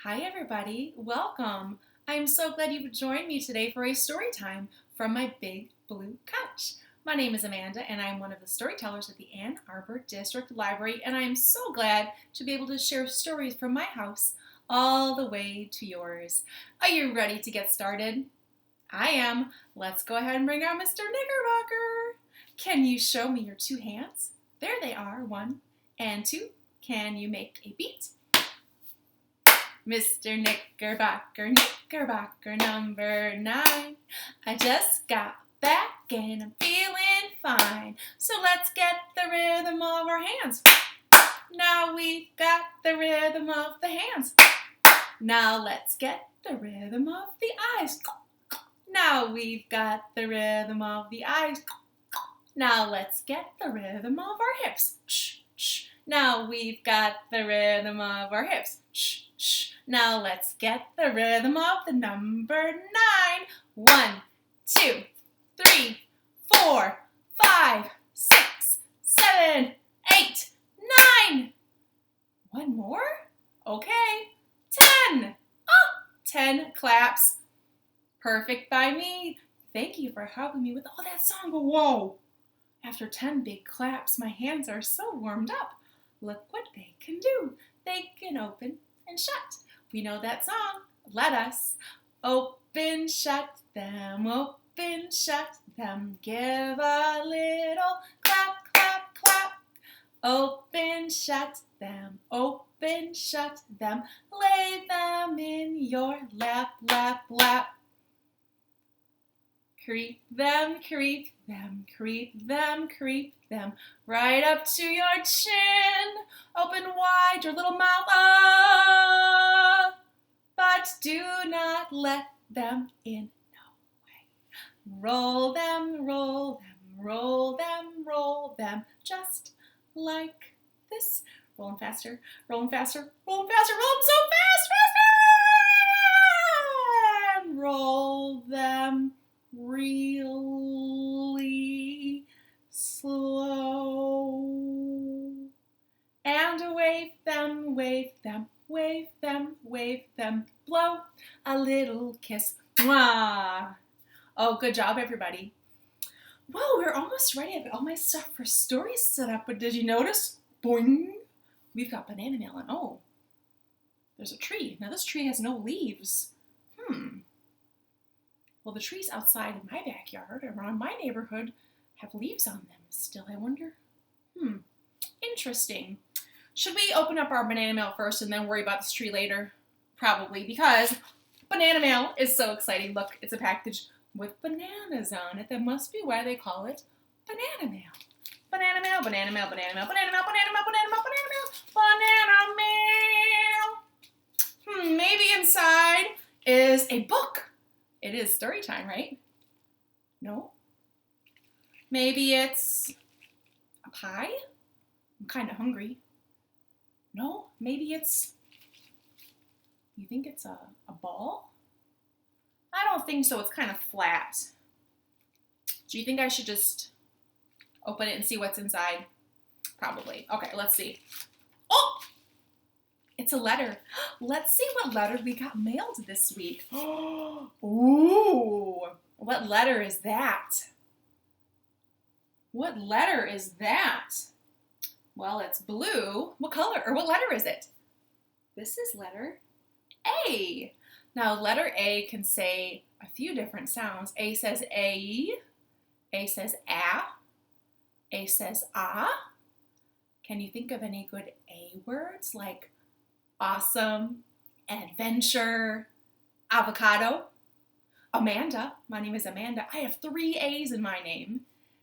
Hi everybody, welcome. I'm so glad you joined me today for a story time from my big blue couch. My name is Amanda and I'm one of the storytellers at the Ann Arbor District Library, and I'm so glad to be able to share stories from my house all the way to yours. Are you ready to get started? I am. Let's go ahead and bring out Mr. Knickerbocker. Can you show me your two hands? There they are, 1 and 2. Can you make a beat? Mr. Knickerbocker, Knickerbocker number 9. I just got back and I'm feeling fine. So let's get the rhythm of our hands. Now we've got the rhythm of the hands. Now let's get the rhythm of the eyes. Now we've got the rhythm of the eyes. Now let's get the rhythm of our hips. Shh, shh. Now we've got the rhythm of our hips. Shh, shh. Now let's get the rhythm of the number 9. 1, 2, 3, 4, 5, 6, 7, 8, 9. One more? Okay. 10. Oh, 10 claps. Perfect by me. Thank you for helping me with all that song. But whoa. After 10 big claps, my hands are so warmed up. Look what they can do. They can open and shut. We know that song. Let us open, shut them, open, shut them. Give a little clap, clap, clap. Open, shut them, open, shut them. Lay them in your lap, lap, lap. Creep them, creep them, creep them, creep them, right up to your chin. Open wide your little mouth, but do not let them in, no way. Roll them, roll them, roll them, roll them, just like this. Roll them faster, roll them faster, roll them faster, roll them so fast, faster! And roll them really slow. And wave them, wave them, wave them, wave them. Blow a little kiss. Mwah! Oh, good job, everybody. Well, we're almost ready. I've got all my stuff for stories set up, but did you notice? Boing! We've got banana melon. Oh, there's a tree. Now, this tree has no leaves. Well, the trees outside in my backyard around my neighborhood have leaves on them still. I wonder. Interesting. Should we open up our banana mail first and then worry about this tree later? Probably, because banana mail is so exciting. Look, it's a package with bananas on it. That must be why they call it banana mail. Banana mail, banana mail, banana mail, banana mail, banana mail, banana mail, banana mail, banana mail. Maybe inside is a book. It is story time, right? No? Maybe it's a pie? I'm kind of hungry. No? Maybe it's, you think it's a ball? I don't think so. It's kind of flat. Do you think I should just open it and see what's inside? Probably. Okay, let's see. Oh! It's a letter. Let's see what letter we got mailed this week. Ooh! What letter is that? What letter is that? Well, it's blue. What color or what letter is it? This is letter A. Now, letter A can say a few different sounds. A says A says A says ah. Can you think of any good A words like awesome, adventure, avocado? Amanda. My name is Amanda. I have 3 A's in my name.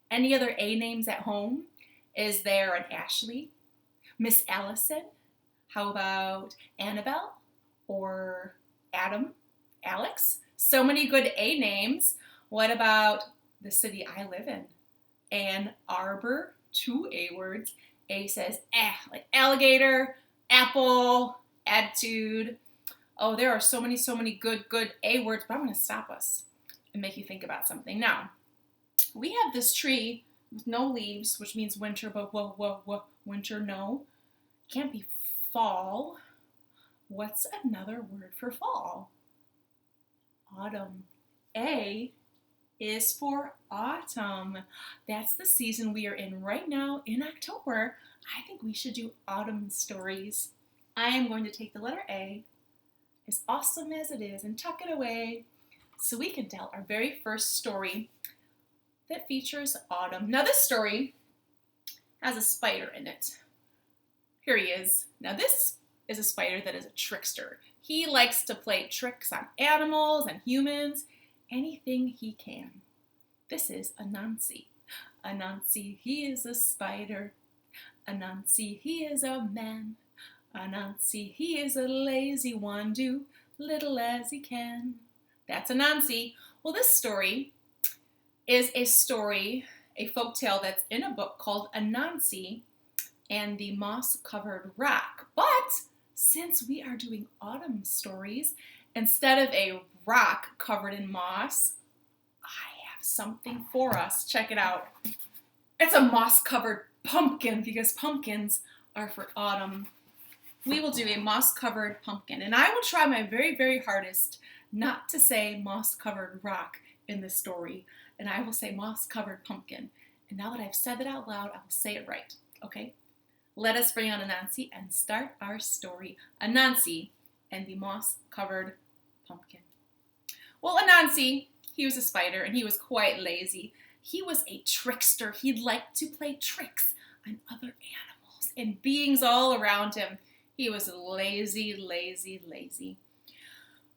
Any other A names at home? Is there an Ashley? Miss Allison? How about Annabelle? Or Adam? Alex? So many good A names. What about the city I live in? Ann Arbor, 2 A words. A says like alligator, apple, attitude. Oh, there are so many good A words, but I'm going to stop us and make you think about something. Now, we have this tree with no leaves, which means winter, but winter, no. Can't be fall. What's another word for fall? Autumn. A is for autumn. That's the season we are in right now in October. I think we should do autumn stories. I am going to take the letter A, as awesome as it is, and tuck it away so we can tell our very first story that features autumn. Now this story has a spider in it. Here he is. Now this is a spider that is a trickster. He likes to play tricks on animals and humans, anything he can. This is Anansi. Anansi, he is a spider. Anansi, he is a man. Anansi, he is a lazy one, do little as he can. That's Anansi. Well, this story is a story, a folktale that's in a book called Anansi and the Moss-Covered Rock. But since we are doing autumn stories, instead of a rock covered in moss, I have something for us. Check it out. It's a moss-covered pumpkin because pumpkins are for autumn. We will do a moss-covered pumpkin, and I will try my very, very hardest not to say moss-covered rock in this story, and I will say moss-covered pumpkin. And now that I've said it out loud, I will say it right, okay? Let us bring on Anansi and start our story. Anansi and the moss-covered pumpkin. Well, Anansi, he was a spider, and he was quite lazy. He was a trickster. He liked to play tricks on other animals and beings all around him. He was lazy, lazy, lazy.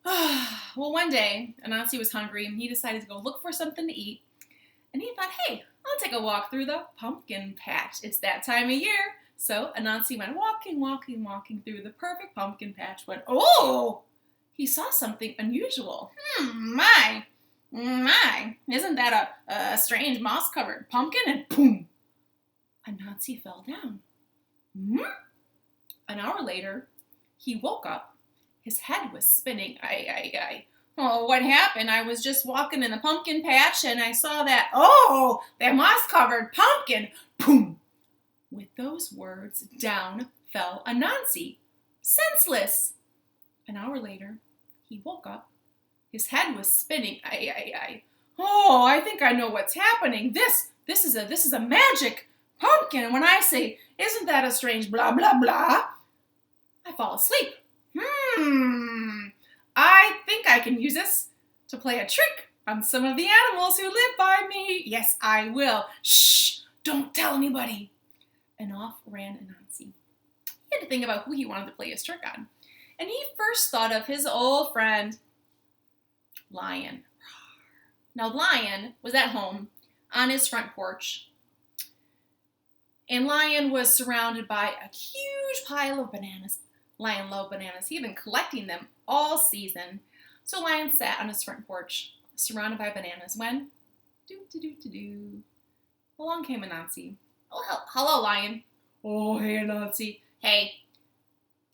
Well, one day, Anansi was hungry, and he decided to go look for something to eat. And he thought, hey, I'll take a walk through the pumpkin patch. It's that time of year. So Anansi went walking through the perfect pumpkin patch when, oh, he saw something unusual. My, isn't that a strange moss-covered pumpkin? And boom, Anansi fell down. An hour later, he woke up. His head was spinning. Oh, what happened? I was just walking in the pumpkin patch and I saw that moss-covered pumpkin. Boom! With those words, down fell Anansi, senseless. An hour later, he woke up. His head was spinning. Oh, I think I know what's happening. This is a magic pumpkin. When I say, isn't that a strange blah, blah, blah, I fall asleep. I think I can use this to play a trick on some of the animals who live by me. Yes, I will. Shh, don't tell anybody. And off ran Anansi. He had to think about who he wanted to play his trick on. And he first thought of his old friend, Lion. Now, Lion was at home on his front porch. And Lion was surrounded by a huge pile of bananas. Lion loved bananas. He had been collecting them all season. So Lion sat on his front porch, surrounded by bananas, when, along came Anansi. Oh, hello, Lion. Oh, hey, Anansi. Hey,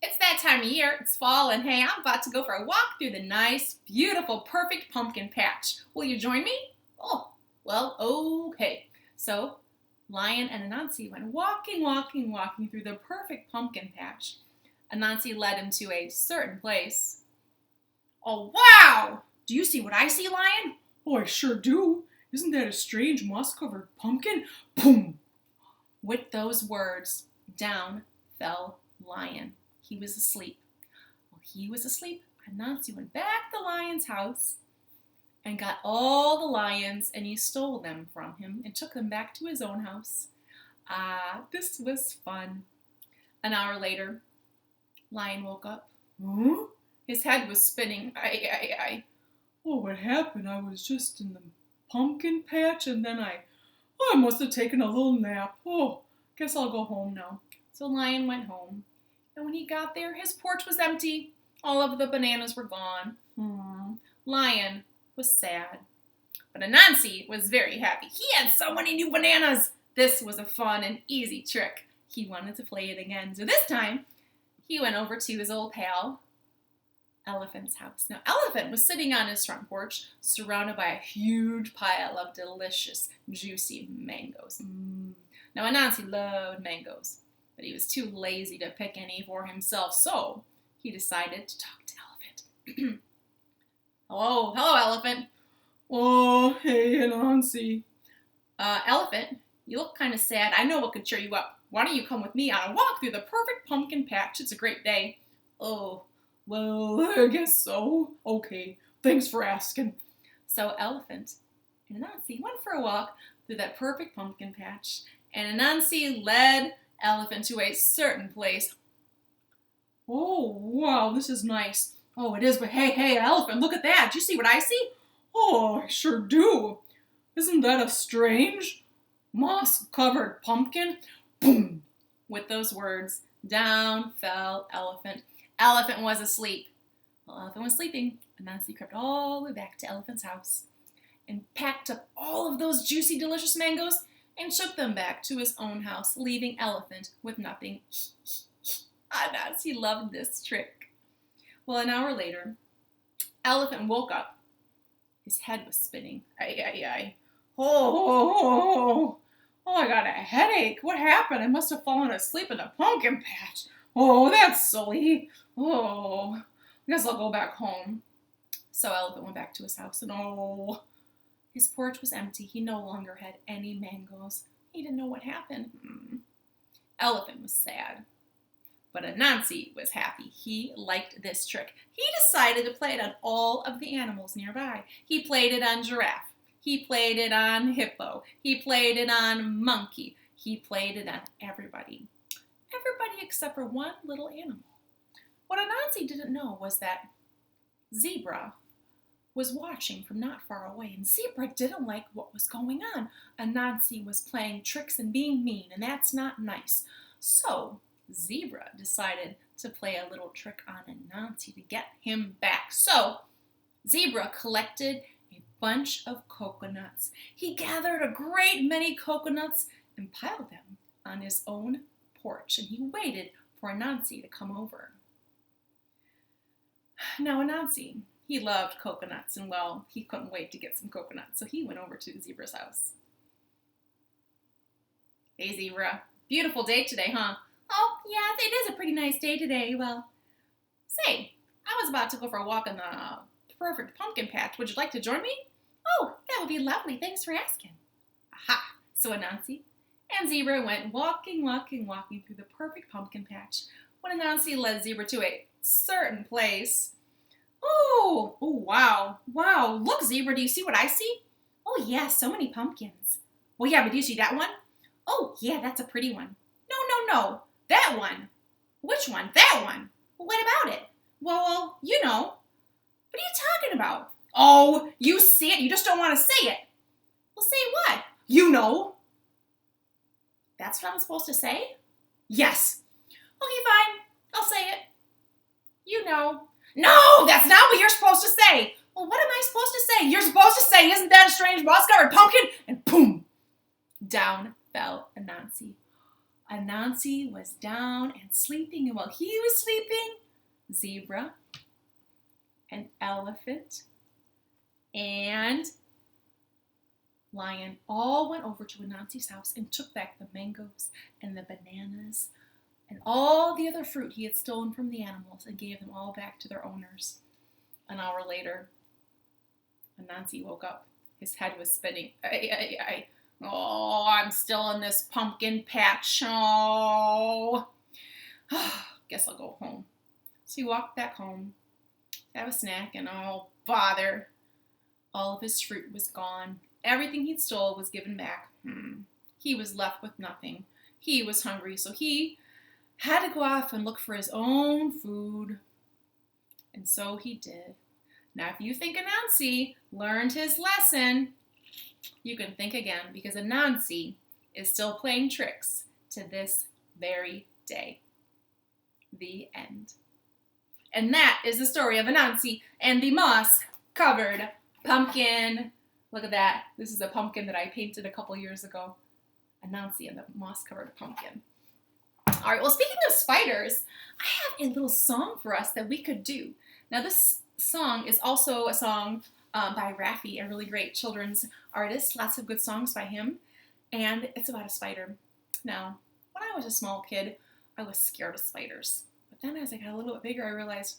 it's that time of year. It's fall, and hey, I'm about to go for a walk through the nice, beautiful, perfect pumpkin patch. Will you join me? Oh, well, okay. So Lion and Anansi went walking through the perfect pumpkin patch. Anansi led him to a certain place. Oh, wow! Do you see what I see, Lion? Oh, I sure do. Isn't that a strange moss-covered pumpkin? Boom! With those words, down fell Lion. He was asleep. While he was asleep, Anansi went back to Lion's house and got all the lions, and he stole them from him and took them back to his own house. This was fun. An hour later, Lion woke up. Huh? His head was spinning. Oh, what happened? I was just in the pumpkin patch, and then I must have taken a little nap. Oh, guess I'll go home now. So Lion went home, and when he got there, his porch was empty. All of the bananas were gone. Lion was sad, but Anansi was very happy. He had so many new bananas. This was a fun and easy trick. He wanted to play it again. So this time, he went over to his old pal, Elephant's house. Now, Elephant was sitting on his front porch, surrounded by a huge pile of delicious, juicy mangoes. Now, Anansi loved mangoes, but he was too lazy to pick any for himself, so he decided to talk to Elephant. Hello, Elephant. Oh, hey, Anansi. Elephant, you look kind of sad. I know what could cheer you up. Why don't you come with me on a walk through the perfect pumpkin patch? It's a great day. Oh, well, I guess so. Okay, thanks for asking. So Elephant and Anansi went for a walk through that perfect pumpkin patch, and Anansi led Elephant to a certain place. Oh, wow, this is nice. Oh, it is, but hey, Elephant, look at that. Do you see what I see? Oh, I sure do. Isn't that a strange moss-covered pumpkin? Boom! With those words, down fell Elephant. Elephant was asleep. While Elephant was sleeping, Anansi crept all the way back to Elephant's house and packed up all of those juicy, delicious mangoes and took them back to his own house, leaving Elephant with nothing. Anansi loved this trick. Well, an hour later, Elephant woke up. His head was spinning. Ay. Oh, I got a headache. What happened? I must have fallen asleep in the pumpkin patch. Oh, that's silly. Oh, I guess I'll go back home. So Elephant went back to his house, and his porch was empty. He no longer had any mangoes. He didn't know what happened. Elephant was sad. But Anansi was happy. He liked this trick. He decided to play it on all of the animals nearby. He played it on giraffe. He played it on hippo. He played it on monkey. He played it on everybody. Everybody except for one little animal. What Anansi didn't know was that Zebra was watching from not far away, and Zebra didn't like what was going on. Anansi was playing tricks and being mean, and that's not nice. So Zebra decided to play a little trick on Anansi to get him back. So Zebra collected a bunch of coconuts. He gathered a great many coconuts and piled them on his own porch, and he waited for Anansi to come over. Now Anansi, he loved coconuts, and well, he couldn't wait to get some coconuts, so he went over to Zebra's house. Hey Zebra, beautiful day today, huh? Oh, yeah, it is a pretty nice day today. Well, say, I was about to go for a walk in the perfect pumpkin patch. Would you like to join me? Oh, that would be lovely. Thanks for asking. Aha! So Anansi and Zebra went walking through the perfect pumpkin patch. When Anansi led Zebra to a certain place. Oh, wow. Look, Zebra, do you see what I see? Oh, yeah, so many pumpkins. Well, yeah, but do you see that one? Oh, yeah, that's a pretty one. No. That one. Which one? That one. Well, what about it? Well, you know. What are you talking about? Oh, you see it. You just don't want to say it. Well, say what? You know. That's what I'm supposed to say? Yes. Okay, fine. I'll say it. You know. No, that's not what you're supposed to say. Well, what am I supposed to say? You're supposed to say, isn't that a strange moss-covered pumpkin? And boom, down fell Anansi. Anansi was down and sleeping, and while he was sleeping, Zebra and Elephant and Lion all went over to Anansi's house and took back the mangoes and the bananas and all the other fruit he had stolen from the animals and gave them all back to their owners. An hour later, Anansi woke up. His head was spinning. Oh, I'm still in this pumpkin patch. Oh. Guess I'll go home. So he walked back home, have a snack, and oh, bother. All of his fruit was gone. Everything he'd stole was given back. He was left with nothing. He was hungry, so he had to go off and look for his own food. And so he did. Now, if you think Anansi learned his lesson, you can think again, because Anansi is still playing tricks to this very day. The end. And that is the story of Anansi and the moss-covered pumpkin. Look at that. This is a pumpkin that I painted a couple years ago. Anansi and the moss-covered pumpkin. All right, well, speaking of spiders, I have a little song for us that we could do. Now, this song is also a song by Raffi, a really great children's artist. Lots of good songs by him. And it's about a spider. Now, when I was a small kid, I was scared of spiders. But But then as I got a little bit bigger, I realized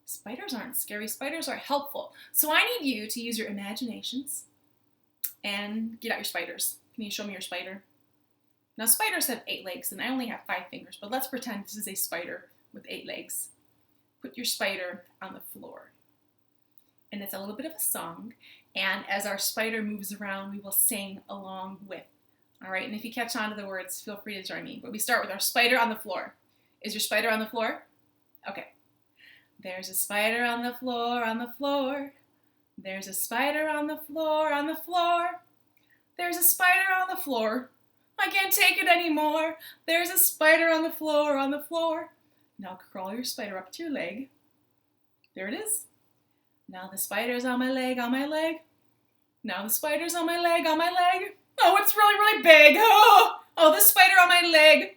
spiders aren't scary. Spiders are helpful. So I need you to use your imaginations and get out your spiders. Can you show me your spider? Now spiders have 8 legs and I only have 5 fingers, but let's pretend this is a spider with 8 legs. Put your spider on the floor. And it's a little bit of a song, and as our spider moves around, we will sing along with. All right, and if you catch on to the words, feel free to join me. But we start with our spider on the floor. Is your spider on the floor? Okay. There's a spider on the floor, on the floor. There's a spider on the floor, on the floor. There's a spider on the floor. I can't take it anymore. There's a spider on the floor, on the floor. Now crawl your spider up to your leg. There it is. Now the spider's on my leg, on my leg. Now the spider's on my leg, on my leg. Oh, it's really, really big. Oh, the spider on my leg.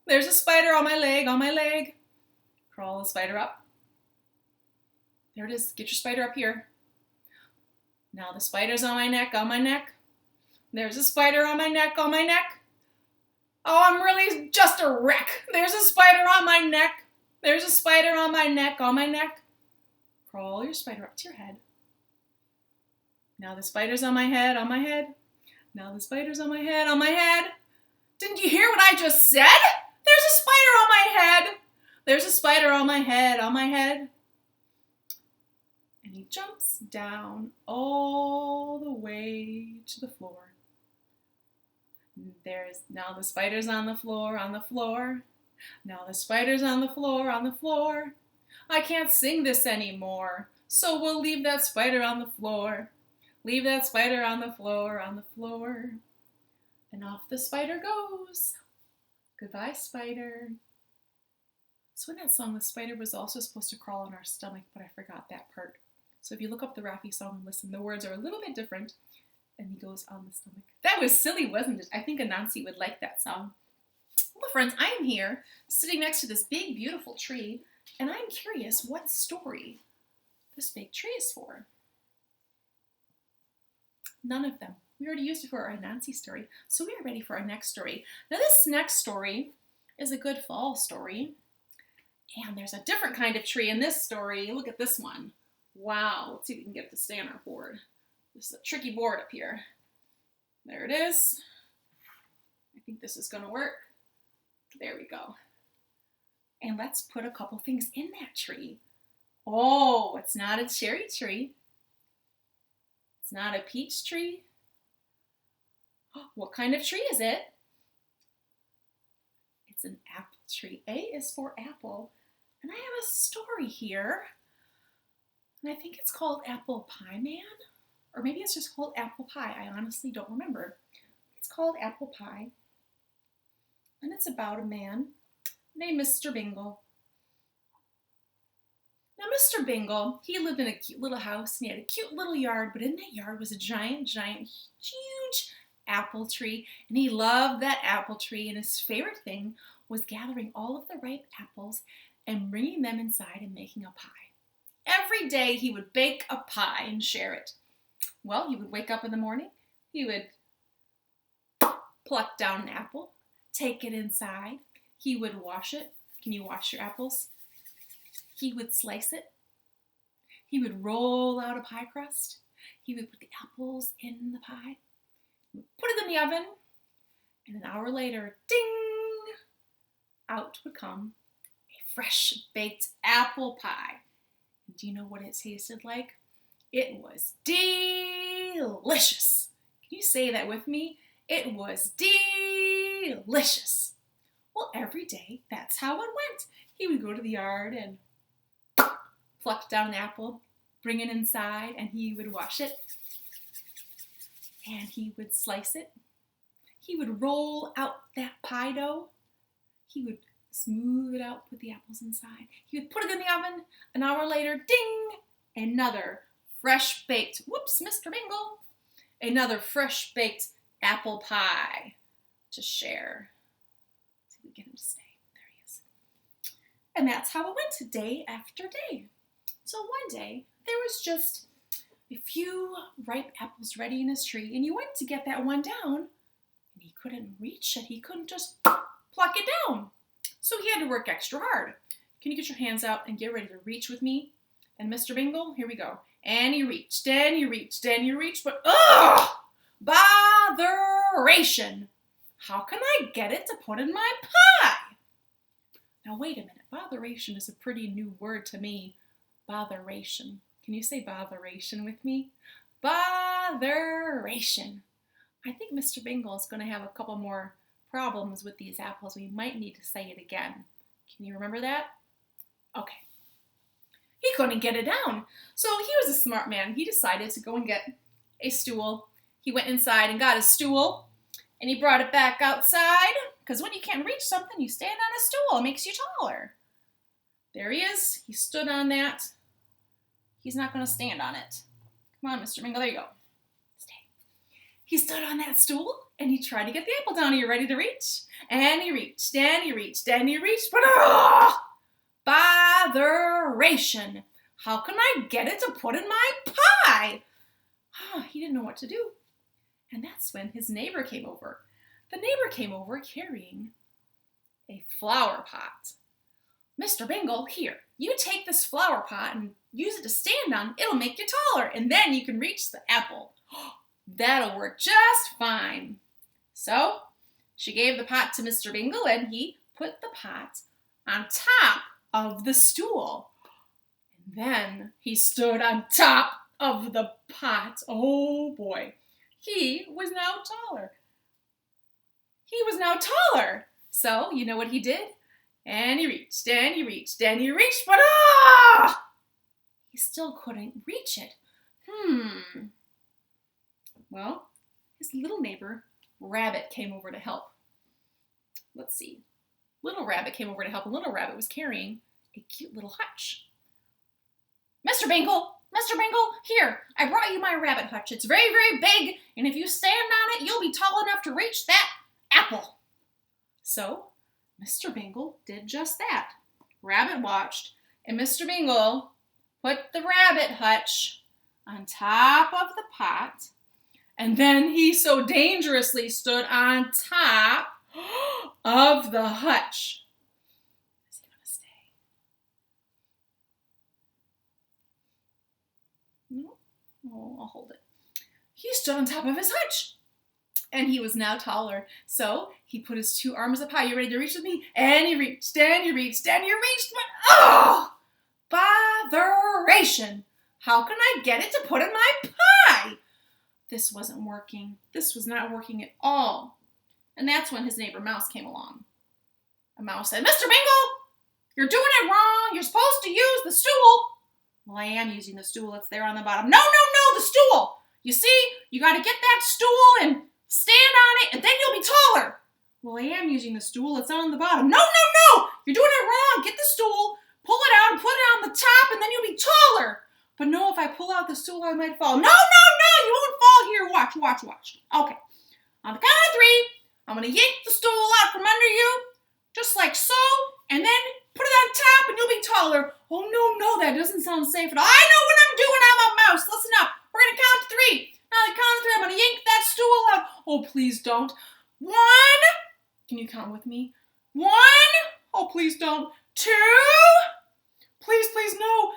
There's a spider on my leg, on my leg. Crawl the spider up. There it is. Get your spider up here. Now the spider's on my neck, on my neck. There's a spider on my neck, on my neck. Oh, I'm really just a wreck. There's a spider on my neck. There's a spider on my neck, on my neck. Crawl your spider up to your head. Now the spider's on my head, on my head. Now the spider's on my head, on my head. Didn't you hear what I just said? There's a spider on my head. There's a spider on my head, on my head. And he jumps down all the way to the floor. Now the spider's on the floor, on the floor. Now the spider's on the floor, on the floor. I can't sing this anymore, so we'll leave that spider on the floor. Leave that spider on the floor, on the floor. And off the spider goes. Goodbye, spider. So in that song, the spider was also supposed to crawl on our stomach, but I forgot that part. So if you look up the Raffi song and listen, the words are a little bit different, and he goes on the stomach. That was silly, wasn't it? I think Anansi would like that song. Well, friends, I'm here sitting next to this big, beautiful tree, and I'm curious what story this big tree is for. None of them. We already used it for our Anansi story, so we are ready for our next story. Now, this next story is a good fall story, and there's a different kind of tree in this story. Look at this one. Wow, let's see if we can get it to stay on our board. This is a tricky board up here. There it is. I think this is going to work. There we go. And let's put a couple things in that tree. Oh, it's not a cherry tree. It's not a peach tree. What kind of tree is it? It's an apple tree. A is for apple. And I have a story here. And I think it's called Apple Pie Man. Or maybe it's just called Apple Pie. I honestly don't remember. It's called Apple Pie. And it's about a man named Mr. Bingle. Now, Mr. Bingle, he lived in a cute little house and he had a cute little yard, but in that yard was a giant, huge apple tree. And he loved that apple tree, and his favorite thing was gathering all of the ripe apples and bringing them inside and making a pie. Every day he would bake a pie and share it. Well, he would wake up in the morning, he would pluck down an apple, take it inside, he would wash it. Can you wash your apples? He would slice it. He would roll out a pie crust. He would put the apples in the pie, put it in the oven, and an hour later, ding, out would come a fresh baked apple pie. Do you know what it tasted like? It was delicious. Can you say that with me? It was delicious. Well, every day, that's how it went. He would go to the yard and pluck down an apple, bring it inside, and he would wash it. And he would slice it. He would roll out that pie dough. He would smooth it out, put the apples inside. He would put it in the oven. An hour later, ding, another fresh baked, whoops, Mr. Bingle, another fresh baked apple pie to share. See if we can get him to stay. There he is. And that's how it went day after day. So one day, there was just a few ripe apples ready in his tree, and he went to get that one down, and he couldn't reach it. He couldn't just pluck it down. So he had to work extra hard. can you get your hands out and get ready to reach with me? And Mr. Bingle, here we go. And you reached, and you reached, and you reached, but botheration. How can I get it to put in my pie? Now wait a minute, botheration is a pretty new word to me. Botheration. Can you say botheration with me? Botheration. I think Mr. Bingle is going to have a couple more problems with these apples. We might need to say it again. Can you remember that? Okay. He couldn't get it down. So he was a smart man. He decided to go and get a stool. He went inside and got a stool, and he brought it back outside, because when you can't reach something, you stand on a stool. It makes you taller. There he is. He stood on that. He's not going to stand on it. Come on, Mr. Bingle. There you go. Stay. He stood on that stool, and he tried to get the apple down. Are you ready to reach? And he reached, and he reached, and he reached, but botheration. How can I get it to put in my pie? He didn't know what to do. And that's when his neighbor came over. The neighbor came over carrying a flower pot. Mr. Bingle, here, you take this flower pot and use it to stand on. It'll make you taller, and then you can reach the apple. That'll work just fine. So she gave the pot to Mr. Bingle, and he put the pot on top of the stool. And then he stood on top of the pot. Oh boy, he was now taller. He was now taller. So you know what he did? And he reached, and he reached, and he reached, but he still couldn't reach it. Well, his little neighbor, Rabbit, came over to help. Let's see. Little Rabbit came over to help, and Little Rabbit was carrying a cute little hutch. Mr. Bingle, here, I brought you my rabbit hutch. It's very, very big, and if you stand on it, you'll be tall enough to reach that apple. So Mr. Bingle did just that. Rabbit watched, and Mr. Bingle put the rabbit hutch on top of the pot, and then he so dangerously stood on top of the hutch. Is he going to stay? No? Oh, I'll hold it. He stood on top of his hutch, and he was now taller. So he put his two arms up high. You ready to reach with me? And he reached, and he reached, and he reached, but botheration. How can I get it to put in my pie? This wasn't working. This was not working at all. And that's when his neighbor Mouse came along. A mouse said, Mr. Bingle, you're doing it wrong. You're supposed to use the stool. Well, I am using the stool. It's there on the bottom. No, the stool. You see, you got to get that stool and stand on it, and then you'll be taller. Well, I am using the stool. It's on the bottom. No. You're doing it wrong. Get the stool, pull it out, and put it on the top, and then you'll be taller. But no, if I pull out the stool, I might fall. No, you won't fall here. Watch. Okay. On the count of 3, I'm going to yank the stool out from under you, just like so, and then put it on top, and you'll be taller. Oh, no, that doesn't sound safe at all. I know what I'm doing. I'm a mouse. Listen up. We're going to count to 3. Now, the count of 3, I'm going to yank that stool out. Oh, please don't. 1. Can you count with me? 1. Oh, please don't. 2. Please, no.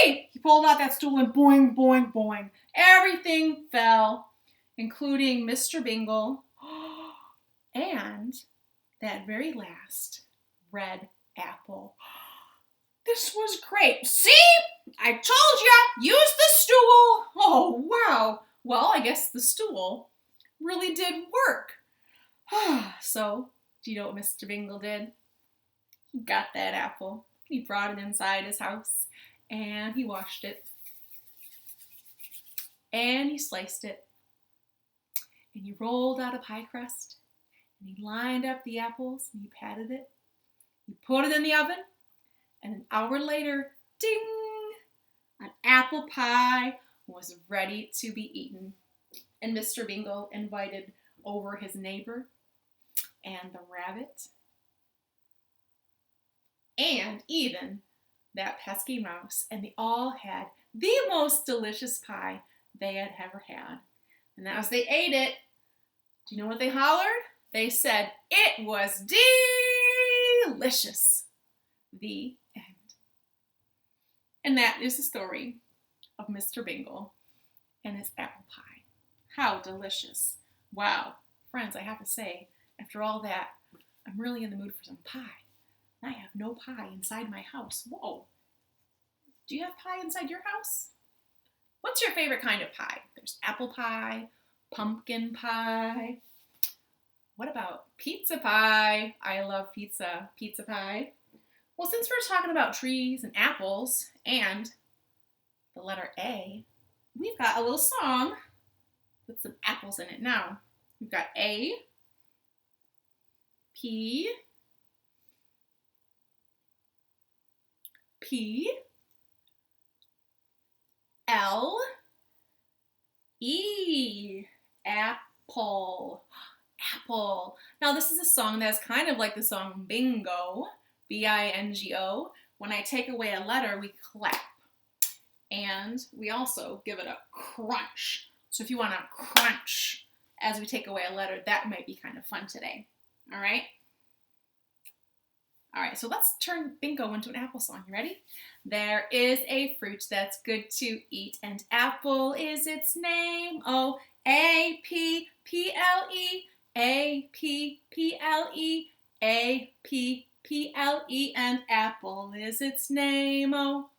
3. He pulled out that stool and boing, boing, boing. Everything fell, including Mr. Bingle and that very last red apple. This was great. See? I told you, use the stool. Oh, wow. Well, I guess the stool really did work. So, do you know what Mr. Bingle did? He got that apple. He brought it inside his house, and he washed it, and he sliced it, and he rolled out a pie crust, and he lined up the apples, and he patted it. He put it in the oven, and an hour later, ding, an apple pie was ready to be eaten. And Mr. Bingle invited over his neighbor and the rabbit and even that pesky mouse, and they all had the most delicious pie they had ever had. And as they ate it, do you know what they hollered? They said, it was delicious. The end. And that is the story of Mr. Bingle and his apple pie. How delicious. Wow. Friends, I have to say, after all that, I'm really in the mood for some pie. I have no pie inside my house. Whoa. Do you have pie inside your house? What's your favorite kind of pie? There's apple pie, pumpkin pie. What about pizza pie? I love pizza pie. Well, since we're talking about trees and apples and the letter A, we've got a little song with some apples in it now. We've got A, P, L, E, apple. Apple. Now this is a song that's kind of like the song Bingo, B-I-N-G-O. When I take away a letter, we clap. And we also give it a crunch. So if you want to crunch as we take away a letter, that might be kind of fun today. All right? All right, so let's turn Bingo into an apple song. You ready? There is a fruit that's good to eat, and apple is its name. Oh, A-P-P-L-E, A-P-P-L-E, A-P-P-L-E, and apple is its name. Oh.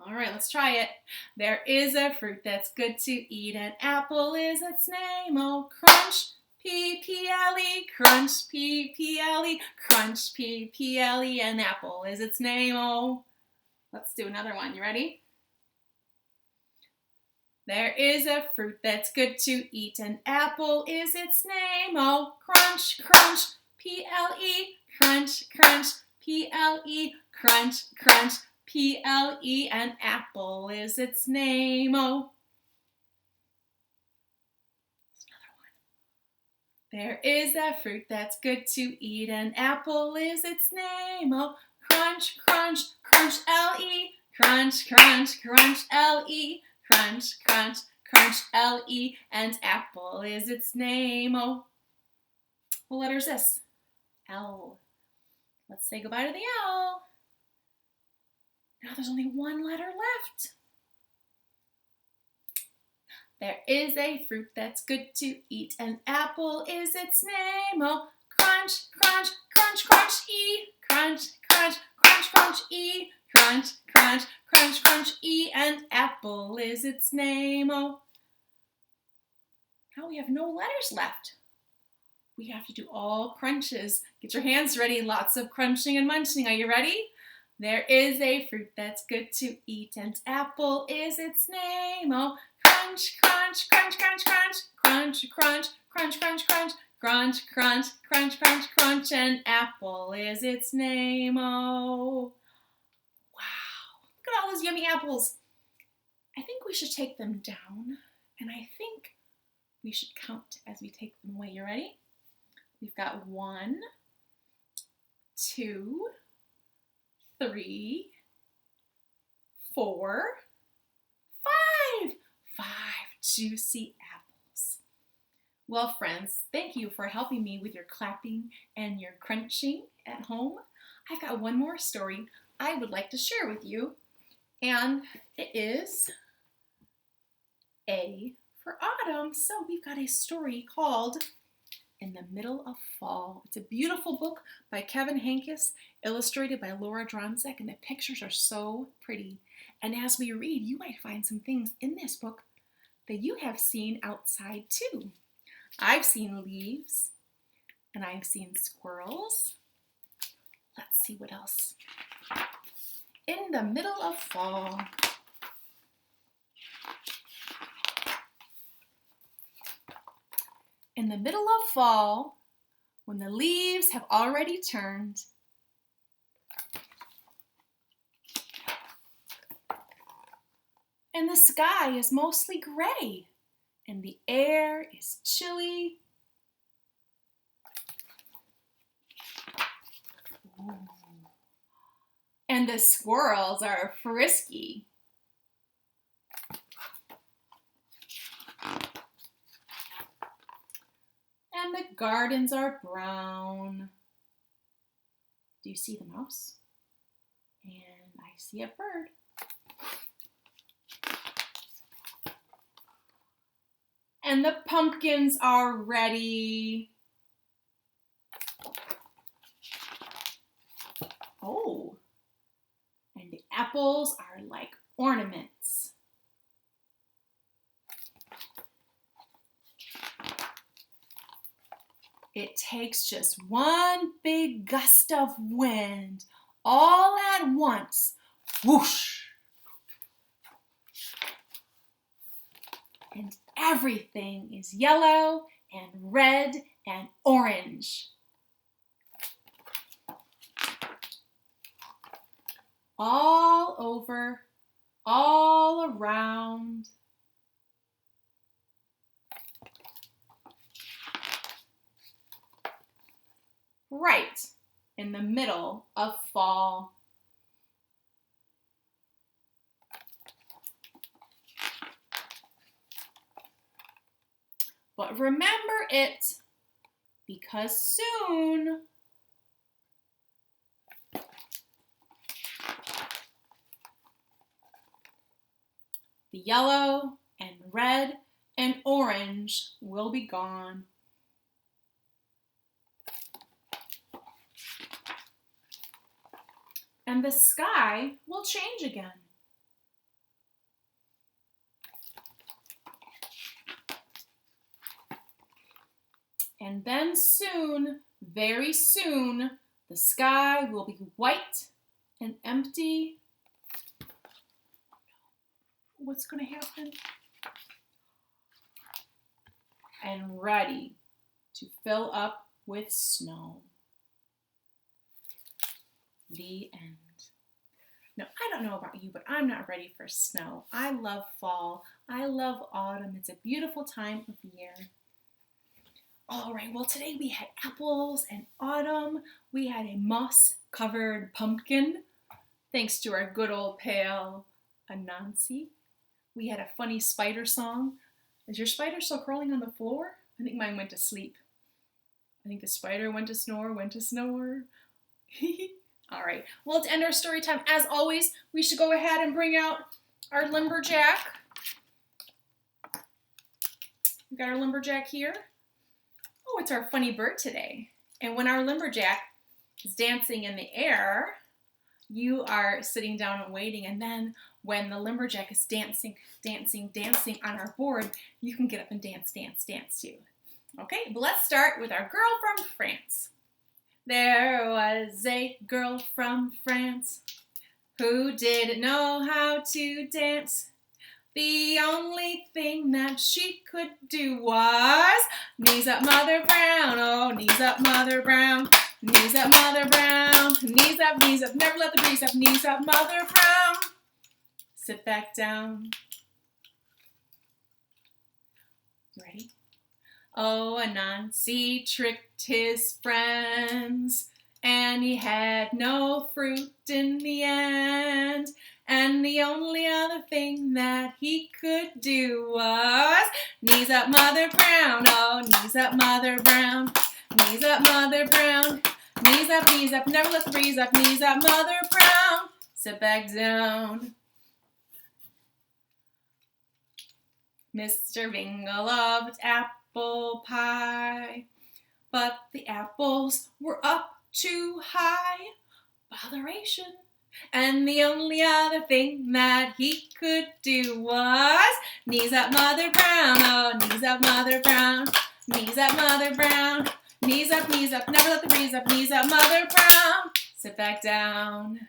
All right, let's try it. There is a fruit that's good to eat, and apple is its name. Oh, crunch, P-P-L-E, crunch, P-P-L-E, crunch, P-P-L-E, and apple is its name. Oh, let's do another one. You ready? There is a fruit that's good to eat, and apple is its name. Oh, crunch, crunch, P-L-E, crunch, crunch, P-L-E, crunch, crunch, P-L-E, and apple is its name. Oh. There is a fruit that's good to eat, and apple is its name. Oh, crunch, crunch, crunch, L-E, crunch, crunch, crunch, L-E, crunch, crunch, crunch, L-E, and apple is its name. Oh, what letter is this? L. Let's say goodbye to the L. Now there's only one letter left. There is a fruit that's good to eat, and apple is its name. Oh, crunch, crunch, crunch, crunch, E, crunch, crunch, crunch, crunch, E, crunch, crunch, crunch, crunch, E, and apple is its name. Oh, now we have no letters left. We have to do all crunches. Get your hands ready. Lots of crunching and munching. Are you ready? There is a fruit that's good to eat, and apple is its name. Oh, crunch, crunch, crunch, crunch, crunch, crunch, crunch, crunch, crunch, crunch, crunch, crunch, crunch, crunch, crunch, and apple is its name. Oh, wow. Look at all those yummy apples. I think we should take them down, and I think we should count as we take them away. You ready? We've got 1, 2, 3, 4, 5. 5 juicy apples. Well, friends, thank you for helping me with your clapping and your crunching at home. I've got one more story I would like to share with you, and it is A for autumn. So we've got a story called In the Middle of Fall. It's a beautiful book by Kevin Hankis, illustrated by Laura Dronzek, and the pictures are so pretty. And as we read, you might find some things in this book that you have seen outside too. I've seen leaves, and I've seen squirrels. Let's see what else. In the middle of fall. In the middle of fall, when the leaves have already turned, and the sky is mostly gray, and the air is chilly. Ooh. And the squirrels are frisky. And the gardens are brown. Do you see the mouse? And I see a bird. And the pumpkins are ready. Oh, and the apples are like ornaments. It takes just one big gust of wind all at once. Whoosh! And everything is yellow and red and orange. All over, all around. Right in the middle of fall. But remember it, because soon the yellow and red and orange will be gone. And the sky will change again. And then soon, very soon, the sky will be white and empty. What's going to happen? And ready to fill up with snow. The end. Now, I don't know about you, but I'm not ready for snow. I love fall. I love autumn. It's a beautiful time of year. All right, well, today we had apples and autumn. We had a moss-covered pumpkin, thanks to our good old pal, Anansi. We had a funny spider song. Is your spider still crawling on the floor? I think mine went to sleep. I think the spider went to snore. All right, well, to end our story time, as always, we should go ahead and bring out our lumberjack. We've got our lumberjack here. Oh, it's our funny bird today. And when our lumberjack is dancing in the air, you are sitting down and waiting. And then when the lumberjack is dancing on our board, you can get up and dance too. Okay, but let's start with our girl from France. There was a girl from France who didn't know how to dance. The only thing that she could do was knees up, Mother Brown. Oh, knees up, Mother Brown. Knees up, Mother Brown. Knees up, never let the breeze up. Knees up, Mother Brown. Sit back down. Ready? Oh, Anansi tricked his friends, and he had no fruit in the end. And the only other thing that he could do was knees up, Mother Brown. Oh, knees up, Mother Brown. Knees up, Mother Brown. Knees up, never let the breeze up. Knees up, Mother Brown. Sit back down. Mr. Bingle loved apple pie, but the apples were up too high. Botheration. And the only other thing that he could do was knees up, Mother Brown. Oh, knees up, Mother Brown. Knees up, Mother Brown. Knees up, never let the breeze up. Knees up, Mother Brown. Sit back down.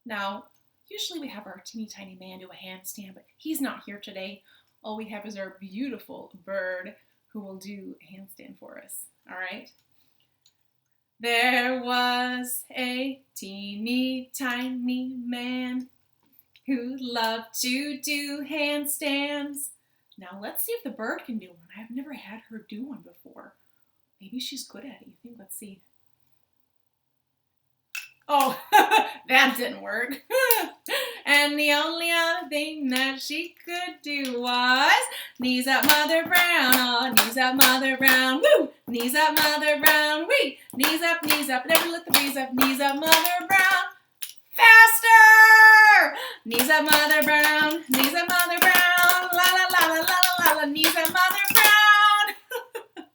Now, usually we have our teeny tiny man do a handstand, but he's not here today. All we have is our beautiful bird who will do a handstand for us. All right? There was a teeny tiny man who loved to do handstands. Now let's see if the bird can do one. I've never had her do one before. Maybe she's good at it, you think? Let's see. Oh, that didn't work. And the only other thing that she could do was knees up, Mother Brown. Oh, knees up, Mother Brown. Woo! Knees up, Mother Brown. Wee! Knees up, never let the breeze up. Knees up, Mother Brown. Knees up, Mother Brown. Knees up, Mother Brown. La la la la la la la. Knees up, Mother Brown.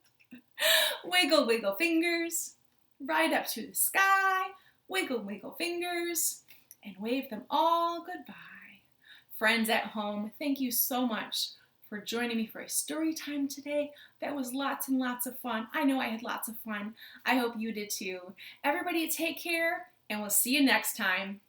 Wiggle, wiggle fingers. Right up to the sky. Wiggle, wiggle fingers. And wave them all goodbye. Friends at home, thank you so much for joining me for a story time today. That was lots and lots of fun. I know I had lots of fun. I hope you did too. Everybody take care, and we'll see you next time.